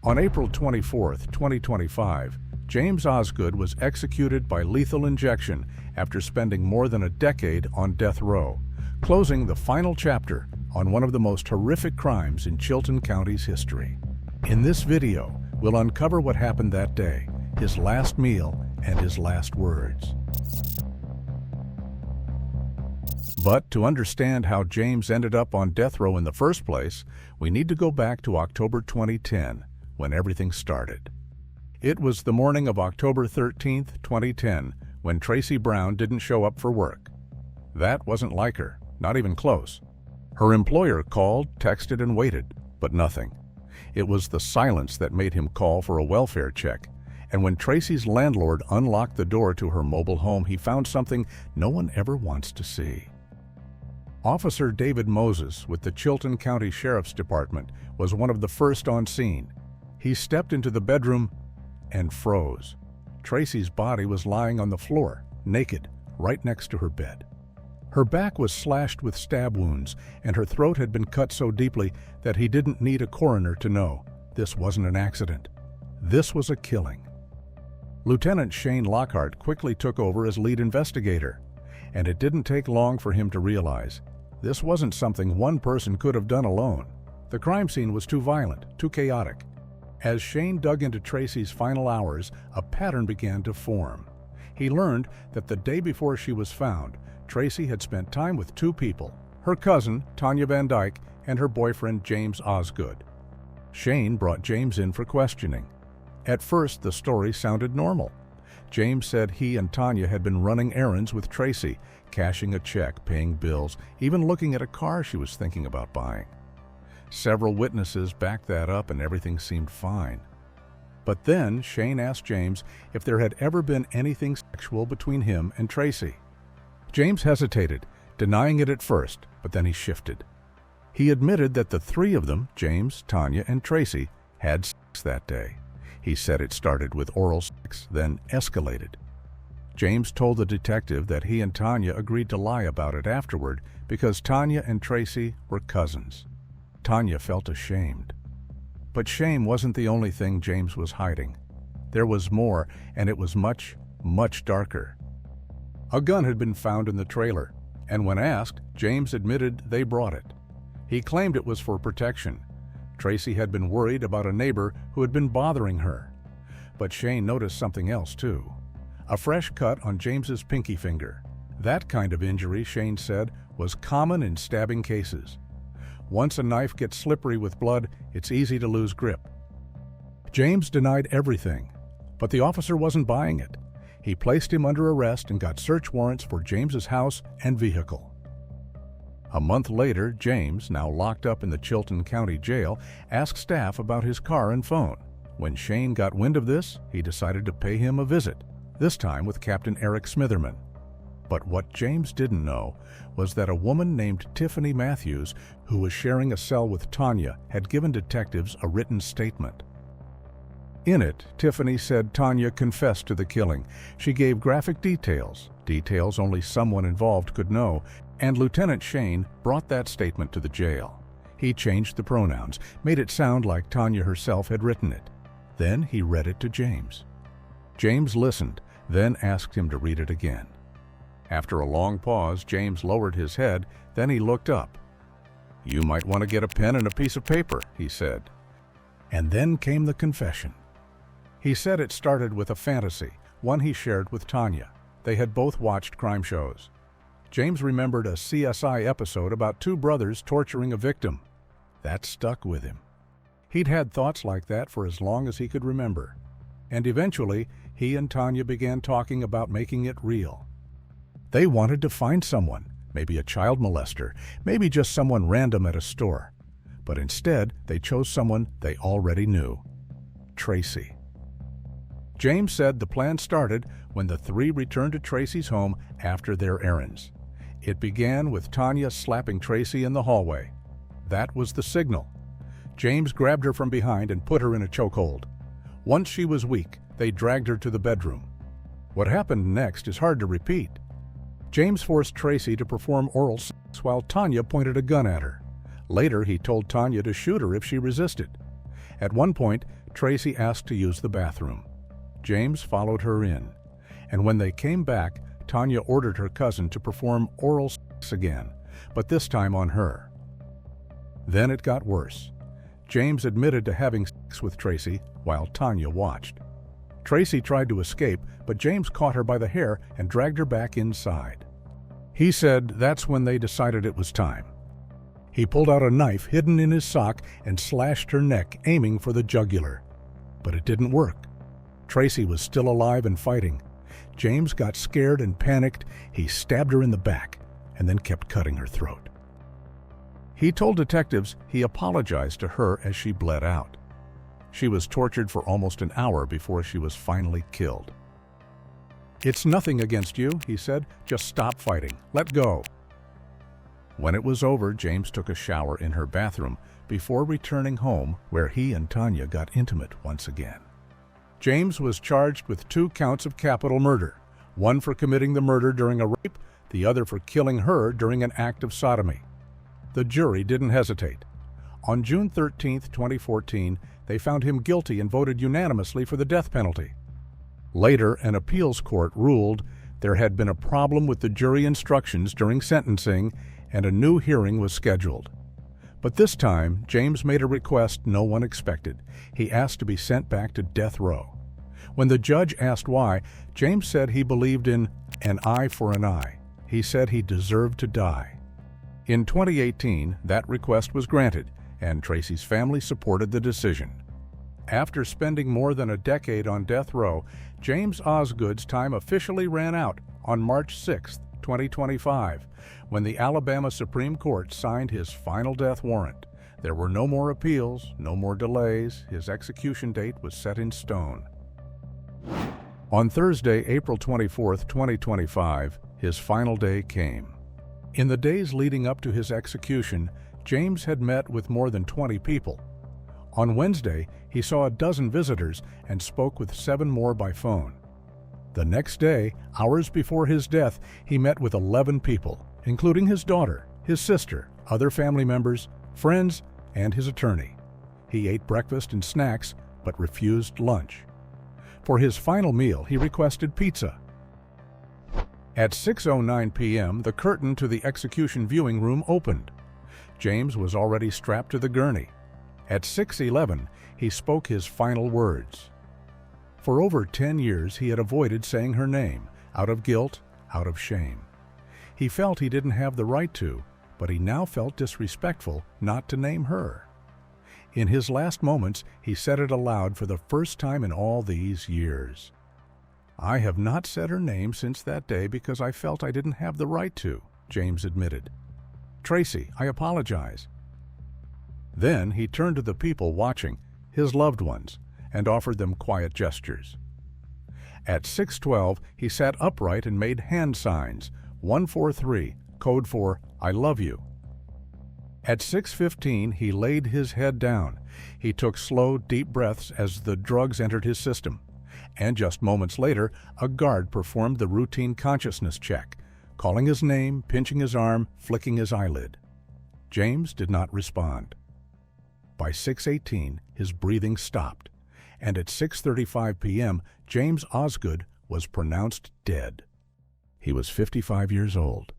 On April 24, 2025, James Osgood was executed by lethal injection after spending more than a decade on death row, closing the final chapter on one of the most horrific crimes in Chilton County's history. In this video, we'll uncover what happened that day, his last meal, and his last words. But to understand how James ended up on death row in the first place, we need to go back to October 2010, when everything started. It was the morning of October 13, 2010, when Tracy Brown didn't show up for work. That wasn't like her, not even close. Her employer called, texted, and waited, but nothing. It was the silence that made him call for a welfare check, and when Tracy's landlord unlocked the door to her mobile home, he found something no one ever wants to see. Officer David Moses with the Chilton County Sheriff's Department was one of the first on scene. He stepped into the bedroom and froze. Tracy's body was lying on the floor, naked, right next to her bed. Her back was slashed with stab wounds, and her throat had been cut so deeply that he didn't need a coroner to know this wasn't an accident. This was a killing. Lieutenant Shane Lockhart quickly took over as lead investigator, and it didn't take long for him to realize this wasn't something one person could have done alone. The crime scene was too violent, too chaotic. As Shane dug into Tracy's final hours, a pattern began to form. He learned that the day before she was found, Tracy had spent time with two people, her cousin, Tanya Van Dyke, and her boyfriend, James Osgood. Shane brought James in for questioning. At first, the story sounded normal. James said he and Tanya had been running errands with Tracy, cashing a check, paying bills, even looking at a car she was thinking about buying. Several witnesses backed that up and everything seemed fine. But then Shane asked James if there had ever been anything sexual between him and Tracy. James hesitated, denying it at first, but then he shifted. He admitted that the three of them, James, Tanya, and Tracy, had sex that day. He said it started with oral sex, then escalated. James told the detective that he and Tanya agreed to lie about it afterward because Tanya and Tracy were cousins. Tanya felt ashamed. But shame wasn't the only thing James was hiding. There was more, and it was much, much darker. A gun had been found in the trailer, and when asked, James admitted they brought it. He claimed it was for protection. Tracy had been worried about a neighbor who had been bothering her. But Shane noticed something else too. A fresh cut on James's pinky finger. That kind of injury, Shane said, was common in stabbing cases. Once a knife gets slippery with blood, it's easy to lose grip. James denied everything, but the officer wasn't buying it. He placed him under arrest and got search warrants for James's house and vehicle. A month later, James, now locked up in the Chilton County Jail, asked staff about his car and phone. When Shane got wind of this, he decided to pay him a visit, this time with Captain Eric Smitherman. But what James didn't know was that a woman named Tiffany Matthews, who was sharing a cell with Tanya, had given detectives a written statement. In it, Tiffany said Tanya confessed to the killing. She gave graphic details only someone involved could know, and Lieutenant Shane brought that statement to the jail. He changed the pronouns, made it sound like Tanya herself had written it. Then he read it to James. James listened, then asked him to read it again. After a long pause, James lowered his head, then he looked up. "You might want to get a pen and a piece of paper," he said. And then came the confession. He said it started with a fantasy, one he shared with Tanya. They had both watched crime shows. James remembered a CSI episode about two brothers torturing a victim. That stuck with him. He'd had thoughts like that for as long as he could remember. And eventually, he and Tanya began talking about making it real. They wanted to find someone, maybe a child molester, maybe just someone random at a store. But instead, they chose someone they already knew: Tracy. James said the plan started when the three returned to Tracy's home after their errands. It began with Tanya slapping Tracy in the hallway. That was the signal. James grabbed her from behind and put her in a chokehold. Once she was weak, they dragged her to the bedroom. What happened next is hard to repeat. James forced Tracy to perform oral sex while Tanya pointed a gun at her. Later, he told Tanya to shoot her if she resisted. At one point, Tracy asked to use the bathroom. James followed her in, and when they came back, Tanya ordered her cousin to perform oral sex again, but this time on her. Then it got worse. James admitted to having sex with Tracy while Tanya watched. Tracy tried to escape, but James caught her by the hair and dragged her back inside. He said that's when they decided it was time. He pulled out a knife hidden in his sock and slashed her neck, aiming for the jugular. But it didn't work. Tracy was still alive and fighting. James got scared and panicked. He stabbed her in the back and then kept cutting her throat. He told detectives he apologized to her as she bled out. She was tortured for almost an hour before she was finally killed. "It's nothing against you," he said. "Just stop fighting. Let go." When it was over, James took a shower in her bathroom before returning home, where he and Tanya got intimate once again. James was charged with 2 counts of capital murder, one for committing the murder during a rape, the other for killing her during an act of sodomy. The jury didn't hesitate. On June 13, 2014, they found him guilty and voted unanimously for the death penalty. Later, an appeals court ruled there had been a problem with the jury instructions during sentencing, and a new hearing was scheduled. But this time, James made a request no one expected. He asked to be sent back to death row. When the judge asked why, James said he believed in an eye for an eye. He said he deserved to die. In 2018, that request was granted, and Tracy's family supported the decision. After spending more than a decade on death row, James Osgood's time officially ran out on March 6, 2025, when the Alabama Supreme Court signed his final death warrant. There were no more appeals, no more delays. His execution date was set in stone. On Thursday, April 24, 2025, his final day came. In the days leading up to his execution, James had met with more than 20 people. On Wednesday, he saw a dozen visitors and spoke with 7 more by phone. The next day, hours before his death, he met with 11 people, including his daughter, his sister, other family members, friends, and his attorney. He ate breakfast and snacks, but refused lunch. For his final meal, he requested pizza. At 6:09 p.m., the curtain to the execution viewing room opened. James was already strapped to the gurney. At 6:11, he spoke his final words. For over 10 years, he had avoided saying her name, out of guilt, out of shame. He felt he didn't have the right to, but he now felt disrespectful not to name her. In his last moments, he said it aloud for the first time in all these years. "I have not said her name since that day because I felt I didn't have the right to," James admitted. "Tracy, I apologize." Then he turned to the people watching, his loved ones, and offered them quiet gestures. At 6:12, he sat upright and made hand signs, 143, code for "I love you." At 6:15, he laid his head down. He took slow, deep breaths as the drugs entered his system. And just moments later, a guard performed the routine consciousness check, calling his name, pinching his arm, flicking his eyelid. James did not respond. By 6:18, his breathing stopped, and at 6:35 p.m., James Osgood was pronounced dead. He was 55 years old.